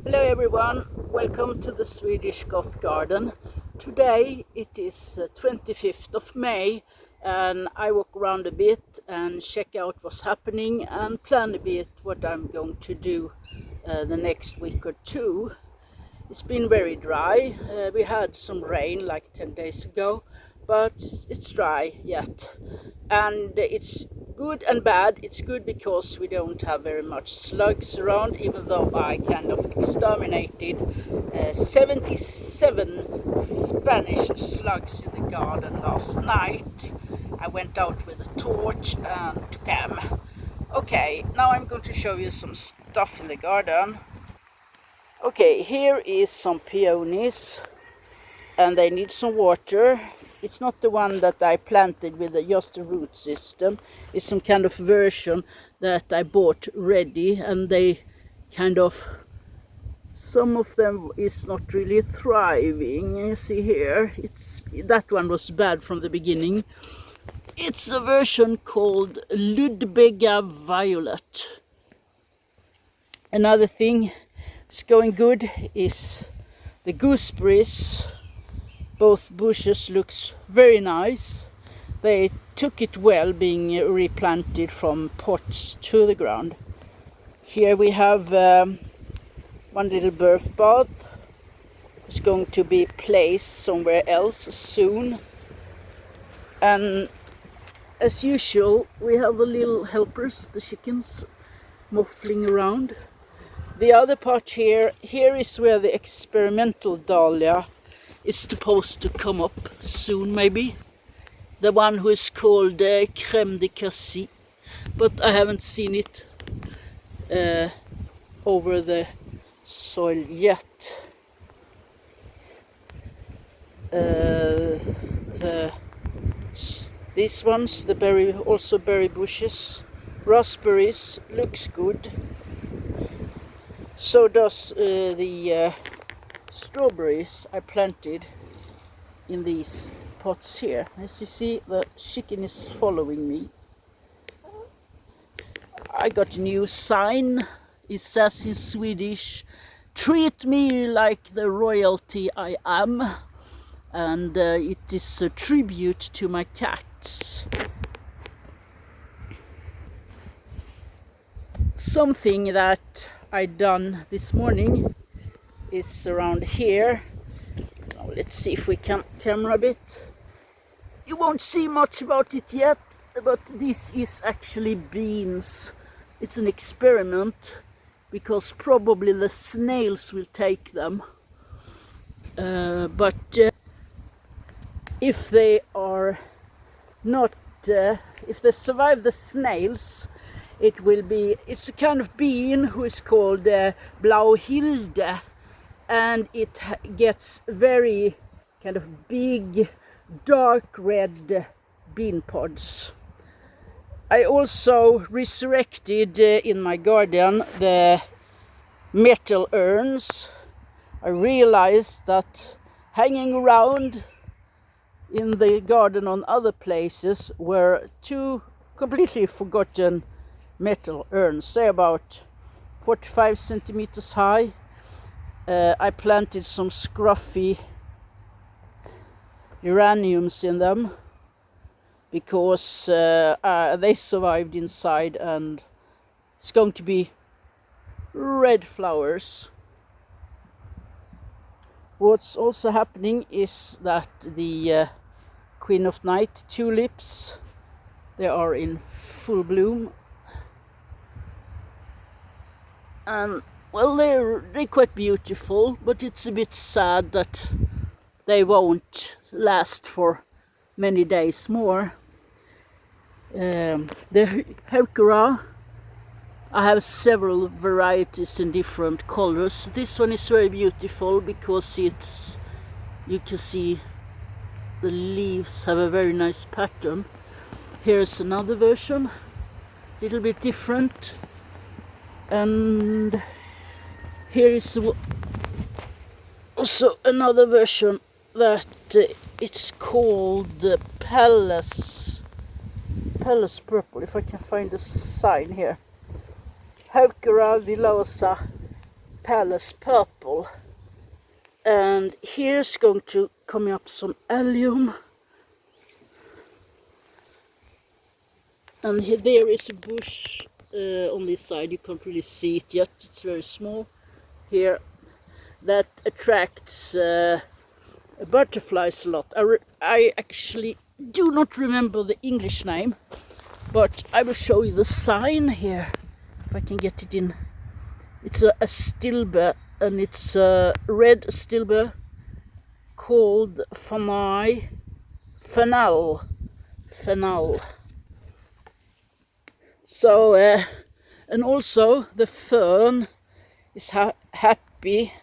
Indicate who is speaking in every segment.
Speaker 1: Hello everyone, welcome to the Swedish goth garden. Today it is 25th of May and I walk around a bit and check out what's happening and plan a bit what I'm going to do the next week or two. It's been very dry. We had some rain like 10 days ago, but it's dry yet. And it's good and bad. It's good because we don't have very much slugs around, even though I kind of exterminated 77 Spanish slugs in the garden last night. I went out with a torch and took them. Okay, now I'm going to show you some stuff in the garden. Okay, here is some peonies and they need some water. It's not the one that I planted with just a root system. It's some kind of version that I bought ready, and they kind of, some of them is not really thriving. You see here, that one was bad from the beginning. It's a version called Ludwiga Violet. Another thing that's going good is the gooseberries. Both bushes looks very nice. They took it well being replanted from pots to the ground. Here we have one little birth bath. It's going to be placed somewhere else soon. And as usual, we have the little helpers, the chickens, muffling around. The other part here is where the experimental dahlia is supposed to come up soon, maybe. The one who is called crème de cassis, but I haven't seen it over the soil yet. These ones, also berry bushes. Raspberries looks good. So does the strawberries I planted in these pots here. As you see, the chicken is following me. I got a new sign. It says in Swedish, "Treat me like the royalty I am," and it is a tribute to my cats. Something that I done this morning is around here. Now let's see if we can camera a bit. You won't see much about it yet, but this is actually beans. It's an experiment because probably the snails will take them. But if they are not, if they survive the snails, it's a kind of bean who is called Blauhilde, and it gets very kind of big dark red bean pods. I also resurrected in my garden the metal urns. I realized that hanging around in the garden on other places were two completely forgotten metal urns. They're about 45 centimeters high. I planted some scruffy geraniums in them because they survived inside, and it's going to be red flowers. What's also happening is that the Queen of Night tulips, they are in full bloom. And well, they're quite beautiful, but it's a bit sad that they won't last for many days more. The heuchera, I have several varieties in different colors. This one is very beautiful because you can see the leaves have a very nice pattern. Here's another version, a little bit different. And here is also another version that it's called Palace Purple, if I can find the sign here. Heuchera villosa palace purple. And here's going to come up some allium. And here, there is a bush on this side. You can't really see it yet, it's very small. Here, that attracts butterflies a lot. I actually do not remember the English name, but I will show you the sign here, if I can get it in. It's a stilbe, and it's a red stilbe called fernal. So, and also the fern is happy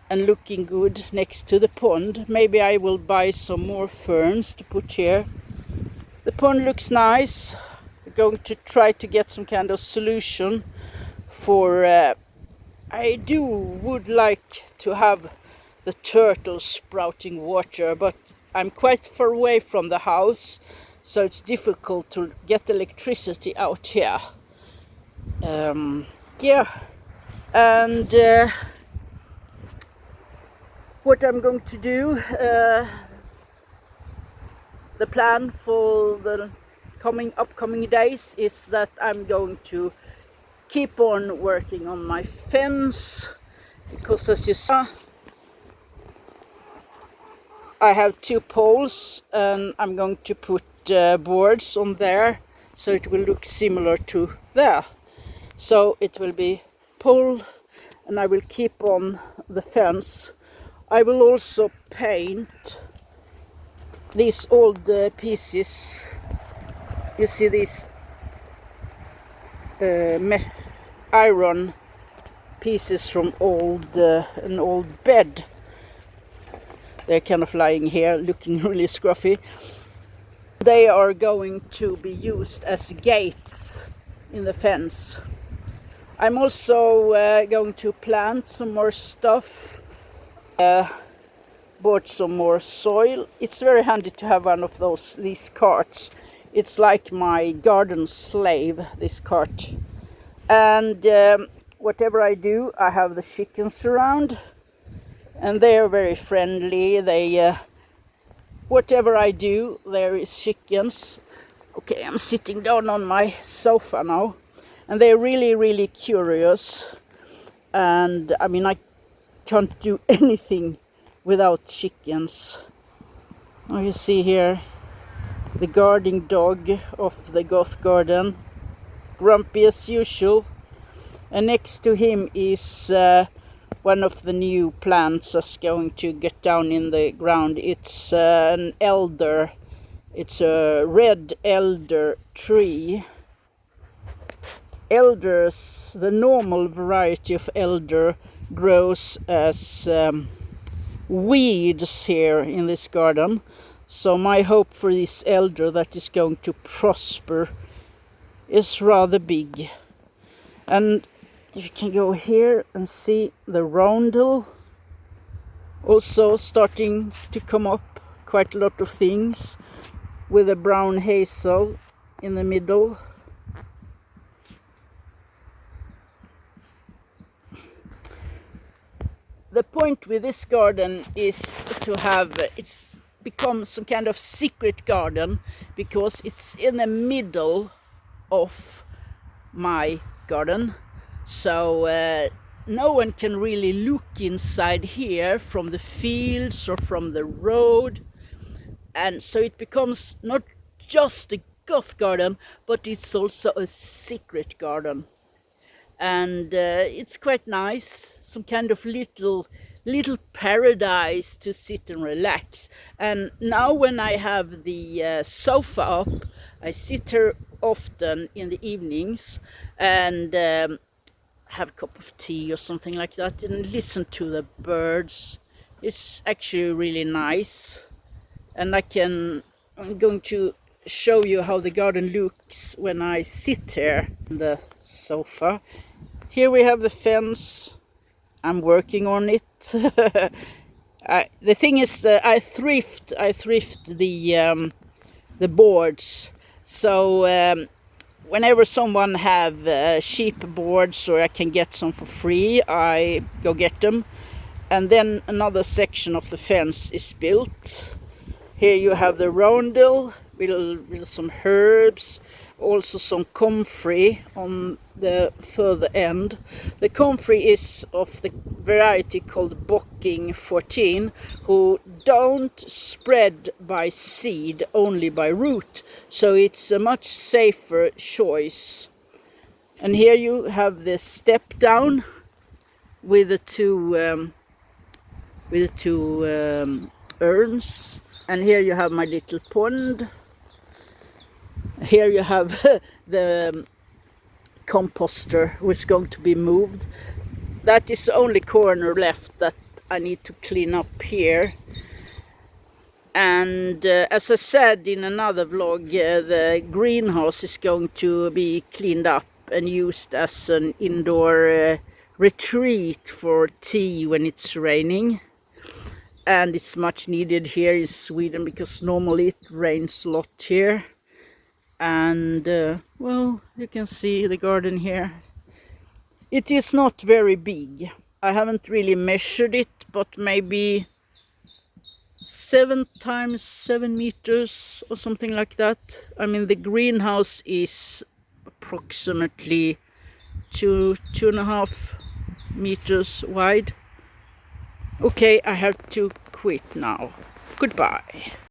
Speaker 1: and looking good next to the pond. Maybe I will buy some more ferns to put here. The pond looks nice. We're going to try to get some kind of solution for I would like to have the turtles sprouting water, but I'm quite far away from the house, so it's difficult to get electricity out here. Yeah, and what I'm going to do, the plan for the upcoming days is that I'm going to keep on working on my fence, because as you saw, I have 2 poles, and I'm going to put boards on there so it will look similar to there. So it will be pole, and I will keep on the fence. I will also paint these old pieces. You see these iron pieces from an old bed. They're kind of lying here looking really scruffy. They are going to be used as gates in the fence. I'm also going to plant some more stuff. Bought some more soil. It's very handy to have one of these carts. It's like my garden slave, this cart. And whatever I do, I have the chickens around, and they are very friendly. They whatever I do, there is chickens. Okay, I'm sitting down on my sofa now, and they're really curious. And I mean, I can't do anything without chickens. Now you see here the guarding dog of the goth garden, grumpy as usual, and next to him is one of the new plants that's going to get down in the ground. It's an elder. It's a red elder tree. Elders, the normal variety of elder, grows as weeds here in this garden. So my hope for this elder that is going to prosper is rather big. And you can go here and see the roundel also starting to come up, quite a lot of things, with a brown hazel in the middle. The point with this garden is to have it's become some kind of secret garden, because it's in the middle of my garden. So no one can really look inside here from the fields or from the road. And so it becomes not just a goth garden, but it's also a secret garden. And it's quite nice, some kind of little paradise to sit and relax. And now when I have the sofa up, I sit here often in the evenings and have a cup of tea or something like that and listen to the birds. It's actually really nice. And I'm going to show you how the garden looks when I sit here on the sofa. Here we have the fence. I'm working on it. The thing is, I thrift the boards. So whenever someone have sheep boards or I can get some for free, I go get them. And then another section of the fence is built. Here you have the roundel with some herbs, also some comfrey on the further end. The comfrey is of the variety called Bocking 14, who don't spread by seed, only by root. So it's a much safer choice. And here you have the step down with the two urns. And here you have my little pond. Here you have the composter who is going to be moved. That is the only corner left that I need to clean up here. And as I said in another vlog, the greenhouse is going to be cleaned up and used as an indoor retreat for tea when it's raining. And it's much needed here in Sweden because normally it rains a lot here. And well, you can see the garden here. It is not very big. I haven't really measured it, but maybe 7 times 7 meters or something like that. I mean, the greenhouse is approximately 2.5 meters wide. Okay, I have to quit now. Goodbye.